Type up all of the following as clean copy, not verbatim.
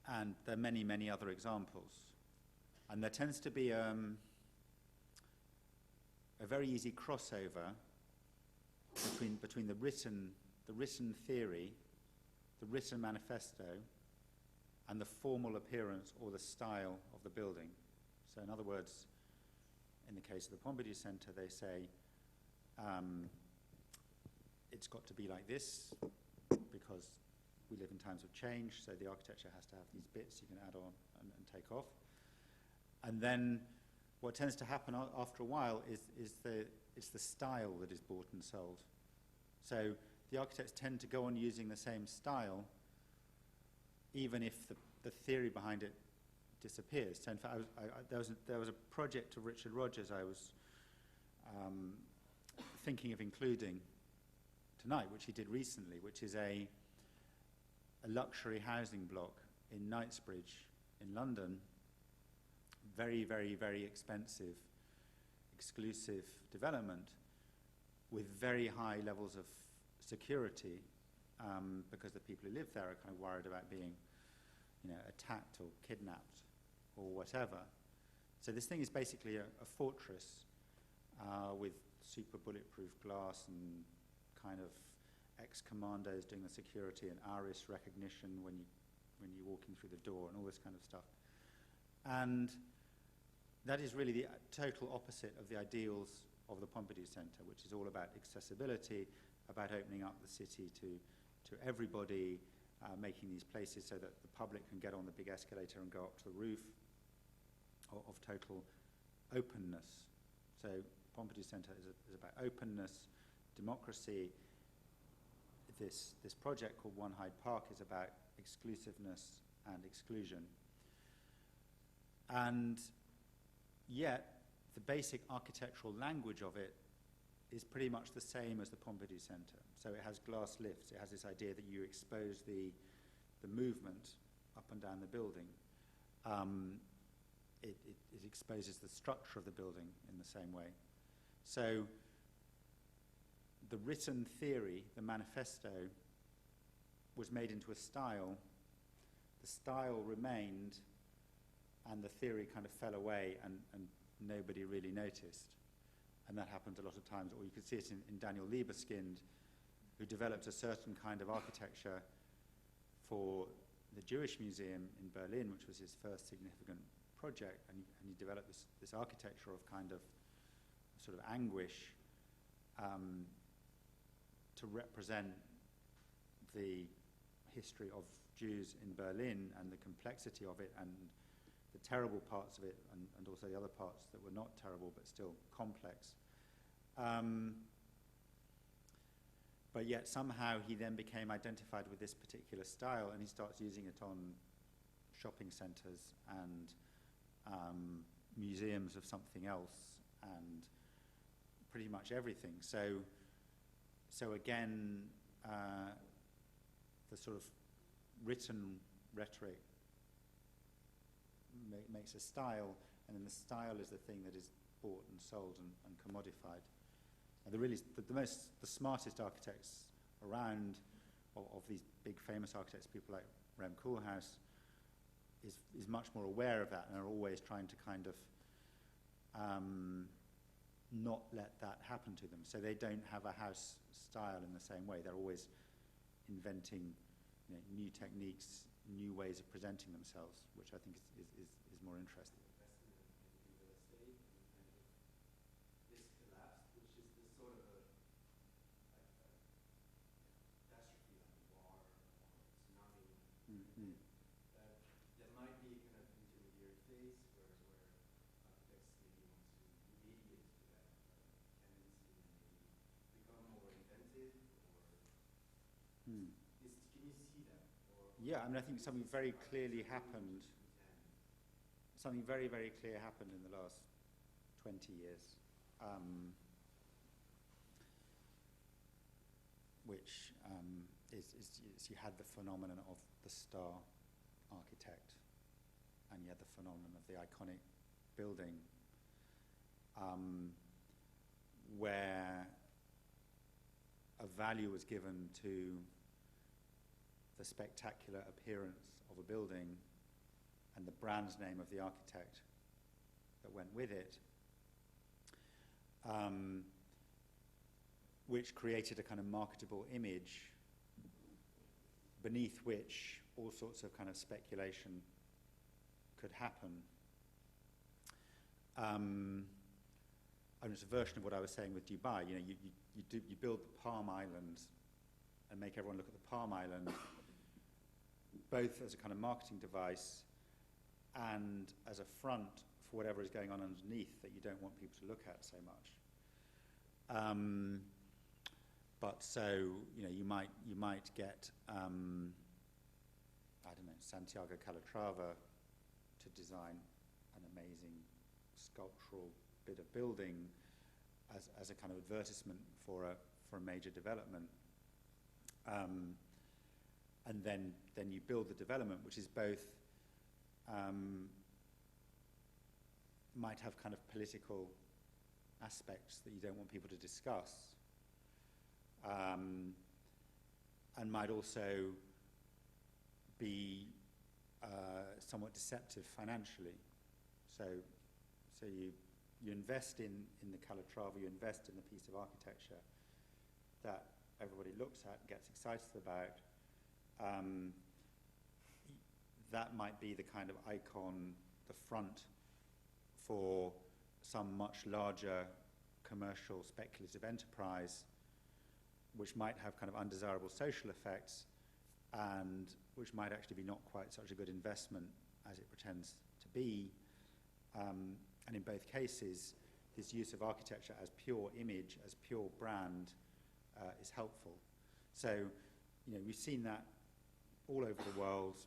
And there are many, many other examples. And there tends to be a very easy crossover between the written theory, the written manifesto, and the formal appearance or the style of the building. So in other words, in the case of the Pompidou Centre, they say it's got to be like this because we live in times of change, so the architecture has to have these bits you can add on and take off. And then what tends to happen after a while is the style that is bought and sold. So the architects tend to go on using the same style even if the theory behind it disappears. So in fact, there was a project of Richard Rogers I was thinking of including tonight, which he did recently, which is a luxury housing block in Knightsbridge in London. Very, very, very expensive, exclusive development with very high levels of security because the people who live there are kind of worried about being, attacked or kidnapped or whatever. So this thing is basically a fortress with super bulletproof glass and kind of ex-commandos doing the security and iris recognition when you're walking through the door and all this kind of stuff. And that is really the total opposite of the ideals of the Pompidou Centre, which is all about accessibility, about opening up the city to everybody, making these places so that the public can get on the big escalator and go up to the roof, of total openness. So Pompidou Centre is about openness, democracy. This project called One Hyde Park is about exclusiveness and exclusion. And yet, the basic architectural language of it is pretty much the same as the Pompidou Centre. So it has glass lifts. It has this idea that you expose the movement up and down the building. It exposes the structure of the building in the same way. So the written theory, the manifesto, was made into a style. The style remained, and the theory kind of fell away, and nobody really noticed. And that happened a lot of times, or you could see it in Daniel Liebeskind, who developed a certain kind of architecture for the Jewish Museum in Berlin, which was his first significant project, and he developed this architecture of kind of sort of anguish to represent the history of Jews in Berlin and the complexity of it and the terrible parts of it and also the other parts that were not terrible but still complex. But yet somehow he then became identified with this particular style, and he starts using it on shopping centres and museums of something else and pretty much everything. So again, the sort of written rhetoric makes a style, and then the style is the thing that is bought and sold and commodified. And the smartest architects around, of these big famous architects, people like Rem Koolhaas, is much more aware of that and are always trying to kind of not let that happen to them. So they don't have a house style in the same way. They're always inventing new techniques, new ways of presenting themselves, which I think is more interesting. Yeah, I mean, I think something very clearly happened. Something very, very clear happened in the last 20 years, which is you had the phenomenon of the star architect, and you had the phenomenon of the iconic building, where a value was given to the spectacular appearance of a building and the brand name of the architect that went with it, which created a kind of marketable image beneath which all sorts of kind of speculation could happen. And it's a version of what I was saying with Dubai. You know, you build the Palm Island and make everyone look at the Palm Island, both as a kind of marketing device and as a front for whatever is going on underneath that you don't want people to look at so much. But so, you know, you might get I don't know, Santiago Calatrava to design an amazing sculptural bit of building as a kind of advertisement for a major development, and then you build the development, which is both might have kind of political aspects that you don't want people to discuss, and might also be somewhat deceptive financially. So you invest in the Calatrava, you invest in the piece of architecture that everybody looks at and gets excited about. That might be the kind of icon, the front for some much larger commercial speculative enterprise, which might have kind of undesirable social effects and which might actually be not quite such a good investment as it pretends to be. And in both cases, this use of architecture as pure image, as pure brand, is helpful. So, you know, we've seen that all over the world,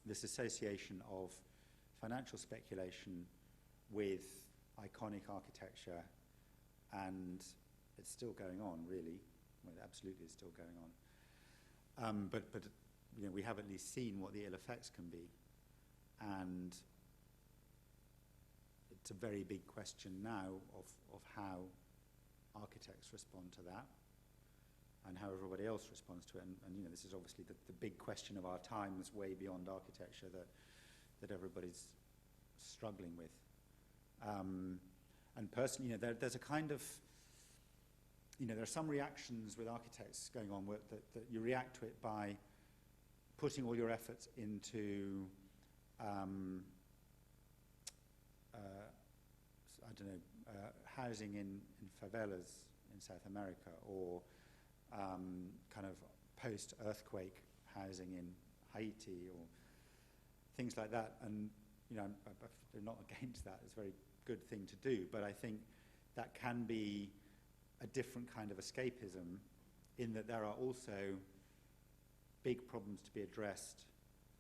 this association of financial speculation with iconic architecture, and it's still going on, really. Well, it absolutely is still going on. But you know, we have at least seen what the ill effects can be, and it's a very big question now of how architects respond to that and how everybody else responds to it. And you know, this is obviously the big question of our times, way beyond architecture, that everybody's struggling with. And personally, you know, there's a kind of, you know, there are some reactions with architects going on that you react to it by putting all your efforts into I don't know, housing in favelas in South America, or kind of post-earthquake housing in Haiti, or things like that. And you know, I'm not against that. It's a very good thing to do. But I think that can be a different kind of escapism, in that there are also big problems to be addressed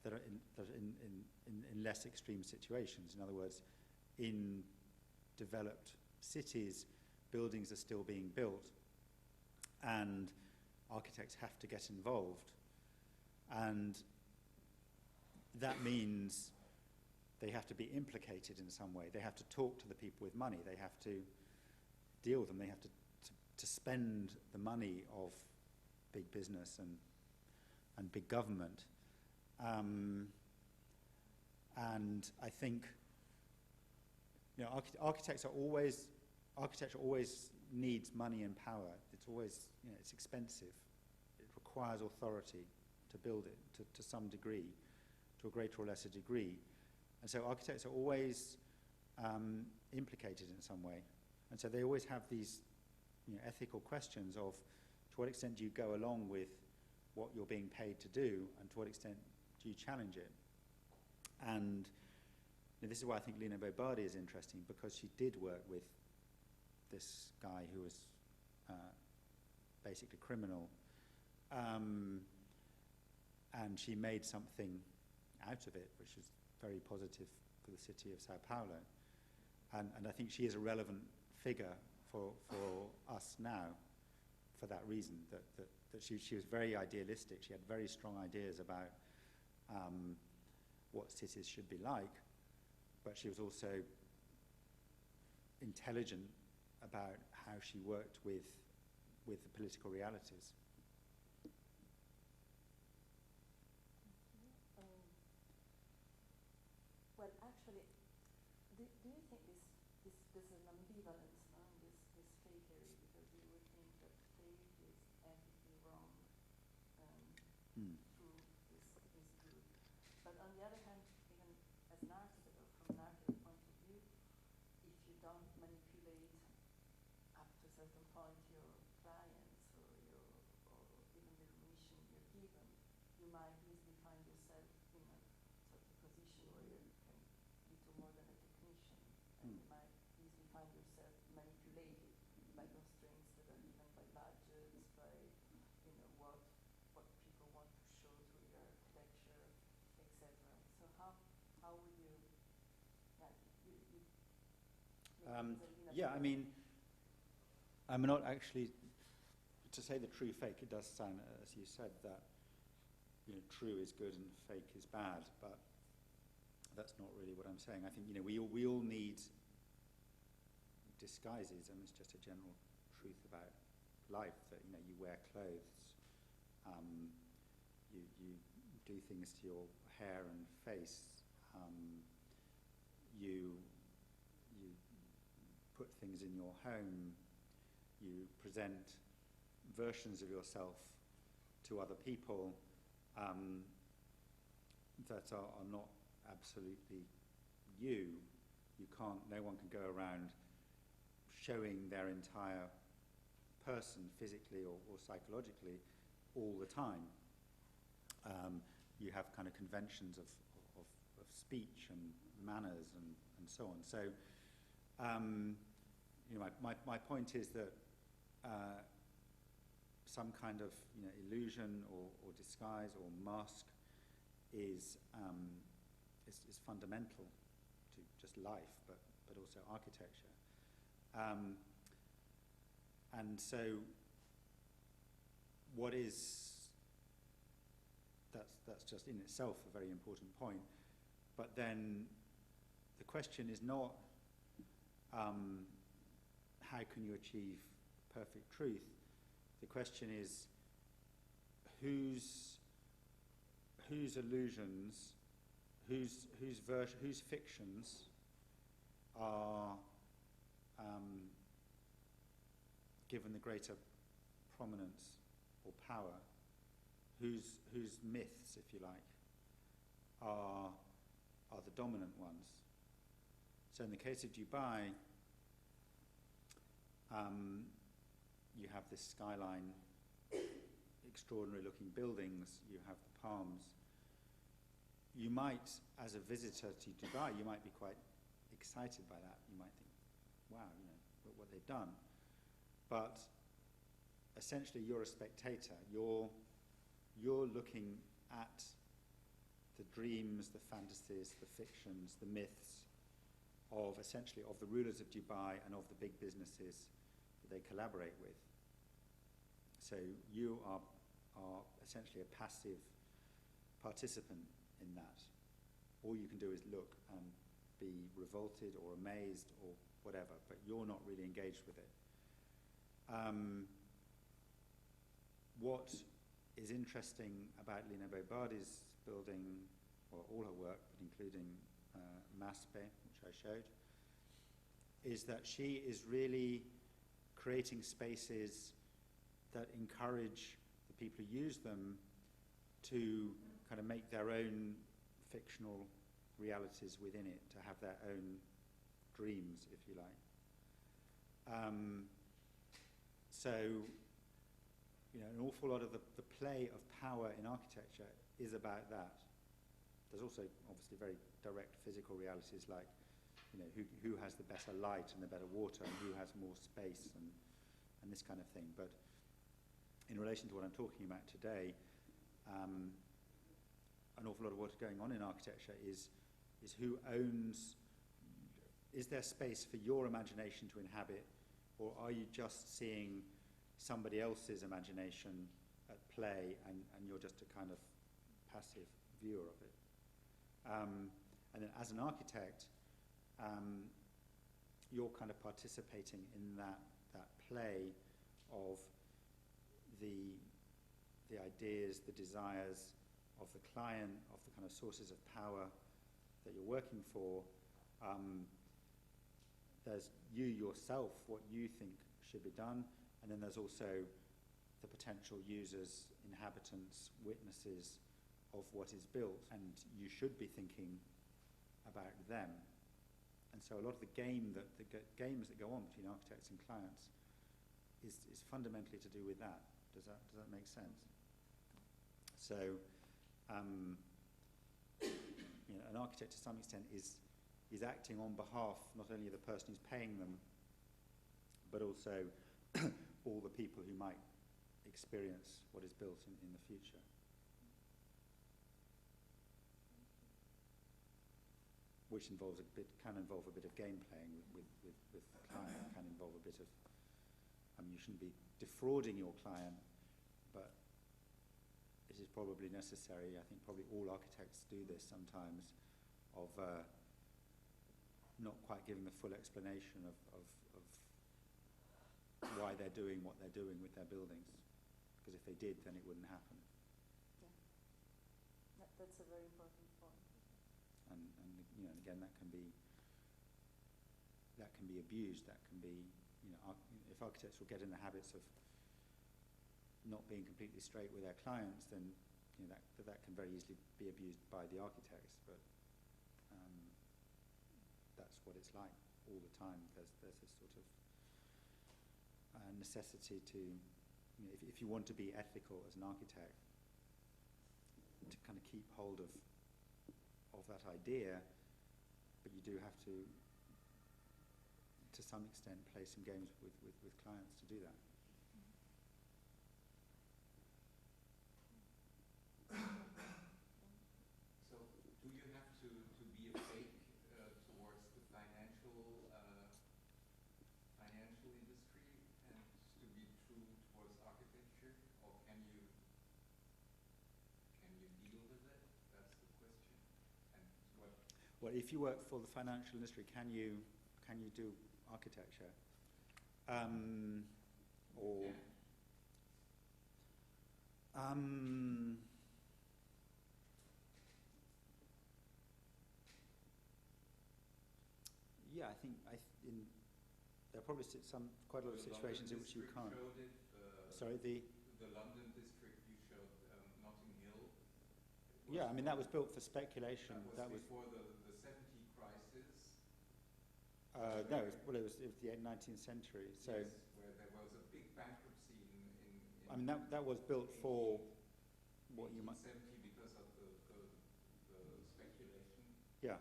that are in less extreme situations. In other words, in developed cities, buildings are still being built, and architects have to get involved. And that means they have to be implicated in some way. They have to talk to the people with money. They have to deal with them. They have to spend the money of big business and big government. And I think, you know, architecture always needs money and power. It's always, you know, it's expensive. It requires authority to build it to some degree, to a greater or lesser degree. And so architects are always implicated in some way. And so they always have these, you know, ethical questions of, to what extent do you go along with what you're being paid to do, and to what extent do you challenge it? And you know, this is why I think Lina Bo Bardi is interesting, because she did work with this guy who was basically criminal, and she made something out of it, which is very positive for the city of Sao Paulo. And I think she is a relevant figure for us now for that reason, that she was very idealistic. She had very strong ideas about what cities should be like, but she was also intelligent about how she worked with the political realities. actually, do you think this is an ambivalence, no, in this fake area, because you would think that fake is ethically wrong, true is good. But on the other hand, even as an architect or from an architect point of view, if you don't manipulate up to a certain point your clients or even the mission you're given, you might easily find yourself in a sort of position where you can little more than a technician, and you might easily find yourself manipulated by constraints that are given by budgets, by what people want to show through your architecture, etc. So how would you? Yeah, I mean, I'm not actually, to say the true fake, it does sound, as you said, that true is good and fake is bad, but that's not really what I'm saying. I think we all need disguises, and it's just a general truth about life that you wear clothes, you do things to your hair and face, you put things in your home, you present versions of yourself to other people that are not absolutely you. No one can go around showing their entire person physically or psychologically all the time. You have kind of conventions of speech and manners and so on. So my point is that some kind of illusion or disguise or mask is fundamental to just life, but also architecture. And so that's just in itself a very important point. But then the question is not how can you achieve perfect truth? The question is whose illusions, whose fictions are given the greater prominence or power, whose myths, if you like, are the dominant ones. So in the case of Dubai, you have this skyline, extraordinary looking buildings, you have the palms. You might, as a visitor to Dubai, you might be quite excited by that. You might think, wow, look what they've done. But essentially you're a spectator. You're looking at the dreams, the fantasies, the fictions, the myths of the rulers of Dubai and of the big businesses that they collaborate with. So you are essentially a passive participant in that. All you can do is look and be revolted or amazed or whatever, but you're not really engaged with it. What is interesting about Lina Bobardi's building, or all her work, but including Maspe, which I showed, is that she is really creating spaces that encourage the people who use them to kind of make their own fictional realities within it, to have their own dreams, if you like. So, an awful lot of the play of power in architecture is about that. There's also obviously very direct physical realities like, who has the better light and the better water and who has more space and this kind of thing. But in relation to what I'm talking about today, an awful lot of what's going on in architecture is who owns, is there space for your imagination to inhabit, or are you just seeing somebody else's imagination at play and you're just a kind of passive viewer of it? And then as an architect, you're kind of participating in that play of the ideas, the desires of the client, of the kind of sources of power that you're working for. There's you yourself, what you think should be done, and then there's also the potential users, inhabitants, witnesses of what is built, and you should be thinking about them. And so a lot of the games that go on between architects and clients is fundamentally to do with that. Does that make sense? So, an architect to some extent is acting on behalf not only of the person who's paying them, but also all the people who might experience what is built in the future. Which can involve a bit of game playing with the client, can involve a bit of, you shouldn't be defrauding your client, but it is probably necessary. I think probably all architects do this sometimes, of not quite giving the full explanation of why they're doing what they're doing with their buildings. Because if they did, then it wouldn't happen. Yeah, that's a very important point. And again, that can be abused. That can be, if architects will get in the habits of not being completely straight with their clients, then that can very easily be abused by the architects. But that's what it's like all the time. There's this sort of necessity to, if you want to be ethical as an architect, to kind of keep hold of that idea, but you do have to some extent, play some games with clients to do that. So, do you have to be a fake towards the financial industry and to be true towards architecture, or can you deal with it? That's the question. And what? Well, if you work for the financial industry, can you do architecture? Yeah, I think there are probably quite a lot of situations in which you can't. Sorry, the London district you showed, Notting Hill. Yeah, I mean that was built for speculation. That was before the 70 crisis. No, it was the 19th century. So yes, where there was a big bankruptcy in I mean that was built for what you might. 70 because of the speculation. Yeah.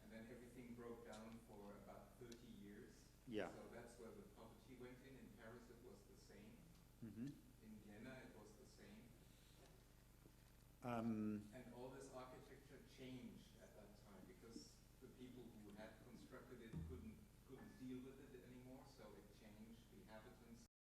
And then everything broke down for about 30 years. Yeah. So that's where the property went in. In Paris it was the same. Mm-hmm. In Vienna it was the same. And all this architecture changed at that time because the people who had constructed it couldn't deal with it anymore, so it changed. The inhabitants